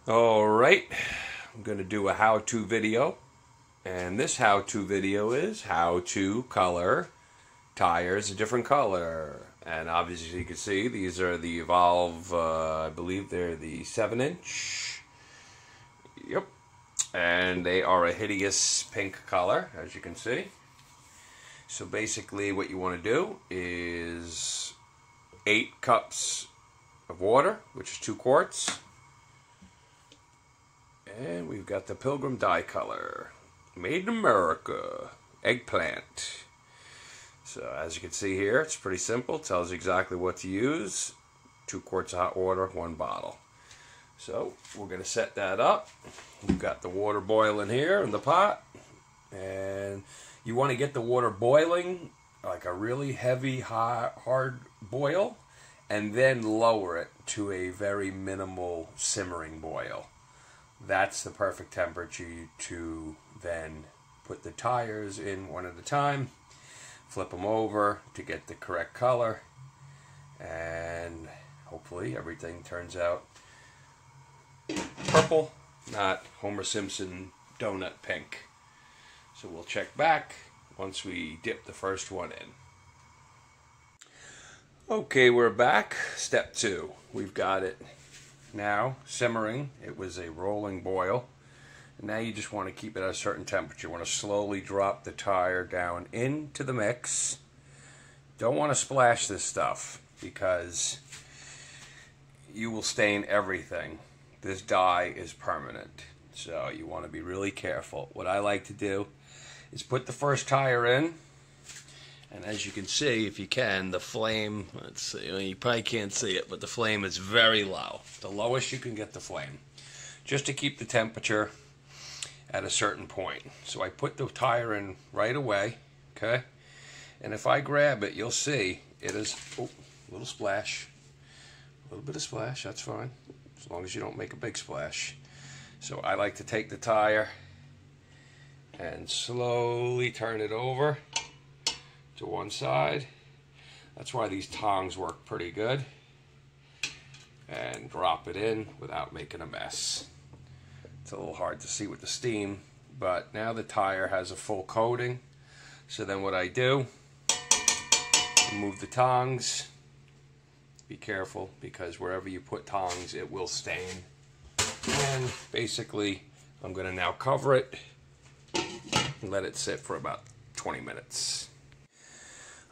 Alright, I'm going to do a how-to video, and this how-to video is how to color tires a different color. And obviously you can see these are the Evolve, I believe they're the 7-inch. Yep. And they are a hideous pink color, as you can see. So basically what you want to do is 8 cups of water, which is 2 quarts. And we've got the Pilgrim dye color, made in America, eggplant. So as you can see here, it's pretty simple. It tells you exactly what to use. 2 quarts of hot water, 1 bottle. So we're going to set that up. We've got the water boiling here in the pot. And you want to get the water boiling, like a really heavy, hard boil, and then lower it to a very minimal simmering boil. That's the perfect temperature to then put the tires in one at a time, flip them over to get the correct color, and hopefully everything turns out purple, not Homer Simpson donut pink. So we'll check back once we dip the first one in. Okay, we're back. Step 2. We've got it now simmering. It was a rolling boil. And now you just want to keep it at a certain temperature. You want to slowly drop the tire down into the mix. Don't want to splash this stuff because you will stain everything. This dye is permanent, so you want to be really careful. What I like to do is put the first tire in, and as you can see, if you can, the flame, let's see, well, you probably can't see it, but the flame is very low. The lowest you can get the flame, just to keep the temperature at a certain point. So I put the tire in right away, okay? And if I grab it, you'll see it is, oh, a little splash. A little bit of splash, that's fine, as long as you don't make a big splash. So I like to take the tire and slowly turn it over to one side. That's why these tongs work pretty good. And drop it in without making a mess. It's a little hard to see with the steam, but now the tire has a full coating. So then what I do, remove the tongs. Be careful, because wherever you put tongs, it will stain. And basically, I'm going to now cover it and let it sit for about 20 minutes.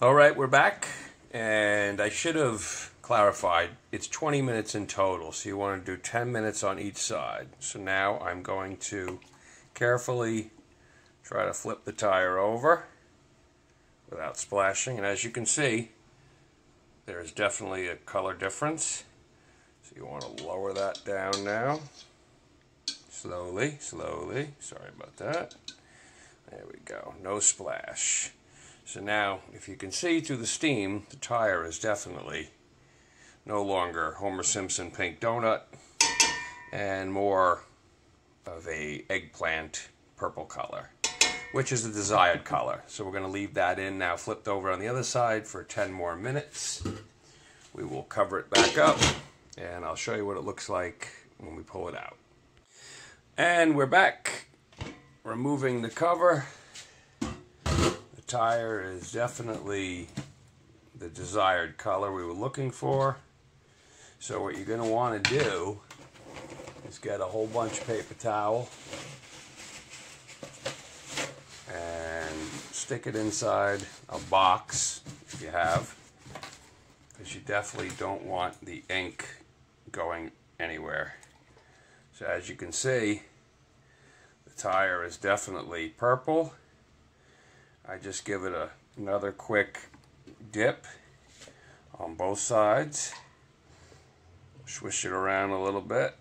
Alright, we're back, and I should have clarified, it's 20 minutes in total, so you want to do 10 minutes on each side. So now I'm going to carefully try to flip the tire over without splashing, and as you can see, there's definitely a color difference. So you want to lower that down now. Slowly, slowly. Sorry about that. There we go. No splash. So now, if you can see through the steam, the tire is definitely no longer Homer Simpson pink donut and more of a eggplant purple color, which is the desired color. So we're going to leave that in now, flipped over on the other side for 10 more minutes. We will cover it back up, and I'll show you what it looks like when we pull it out. And we're back. Removing the cover. The tire is definitely the desired color we were looking for. So what you're going to want to do is get a whole bunch of paper towel and stick it inside a box if you have, because you definitely don't want the ink going anywhere. So as you can see, the tire is definitely purple. I just give it another quick dip on both sides, swish it around a little bit,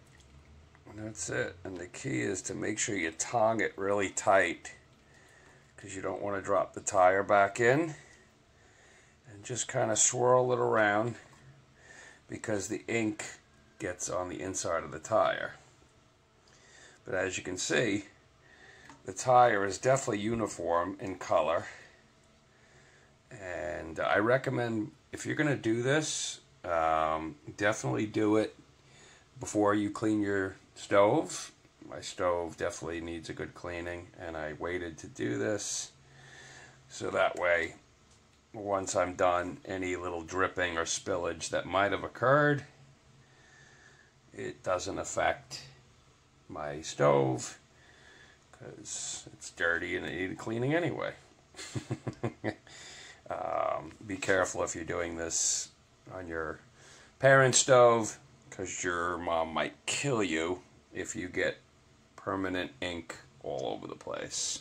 and that's it. And the key is to make sure you tong it really tight, because you don't want to drop the tire back in, and just kind of swirl it around, because the ink gets on the inside of the tire. But as you can see, the tire is definitely uniform in color, and I recommend, if you're going to do this, definitely do it before you clean your stove. My stove definitely needs a good cleaning, and I waited to do this so that way once I'm done, any little dripping or spillage that might have occurred, it doesn't affect my stove because it's dirty and it needed cleaning anyway. Be careful if you're doing this on your parents' stove, because your mom might kill you if you get permanent ink all over the place.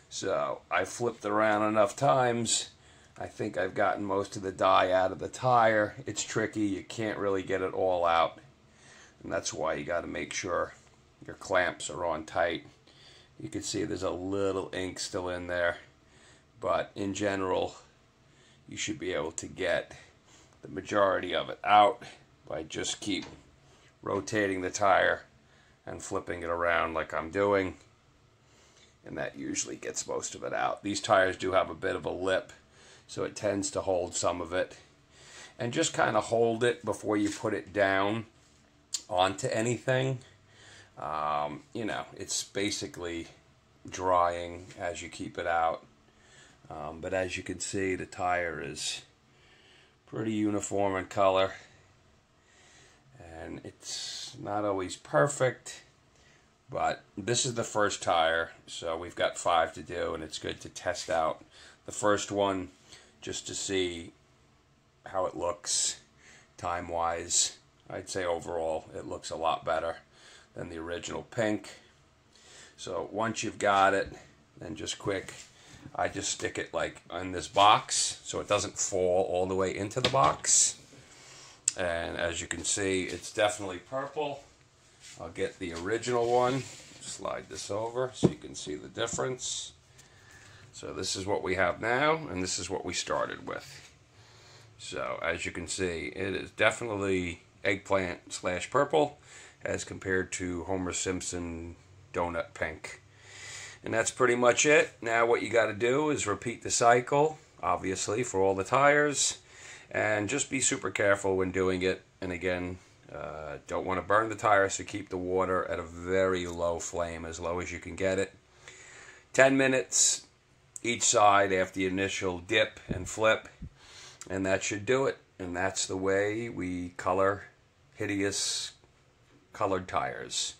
So I flipped around enough times. I think I've gotten most of the dye out of the tire. It's tricky. You can't really get it all out. And that's why you got to make sure your clamps are on tight. You can see there's a little ink still in there. But in general, you should be able to get the majority of it out by just keep rotating the tire and flipping it around like I'm doing. And that usually gets most of it out. These tires do have a bit of a lip, so it tends to hold some of it. And just kind of hold it before you put it down onto anything. You know, it's basically drying as you keep it out. But as you can see, the tire is pretty uniform in color. And it's not always perfect. But this is the first tire, so we've got 5 to do, and it's good to test out the first one just to see how it looks time-wise. I'd say overall it looks a lot better than the original pink. So once you've got it, then just quick, I just stick it like in this box so it doesn't fall all the way into the box. And as you can see, it's definitely purple. I'll get the original one, slide this over so you can see the difference. So this is what we have now, and this is what we started with. So as you can see, it is definitely eggplant / purple as compared to Homer Simpson donut pink. And that's pretty much it. Now what you got to do is repeat the cycle, obviously, for all the tires. And just be super careful when doing it. And again, don't want to burn the tire, so keep the water at a very low flame, as low as you can get it. 10 minutes each side after the initial dip and flip, and that should do it. And that's the way we color hideous colored tires.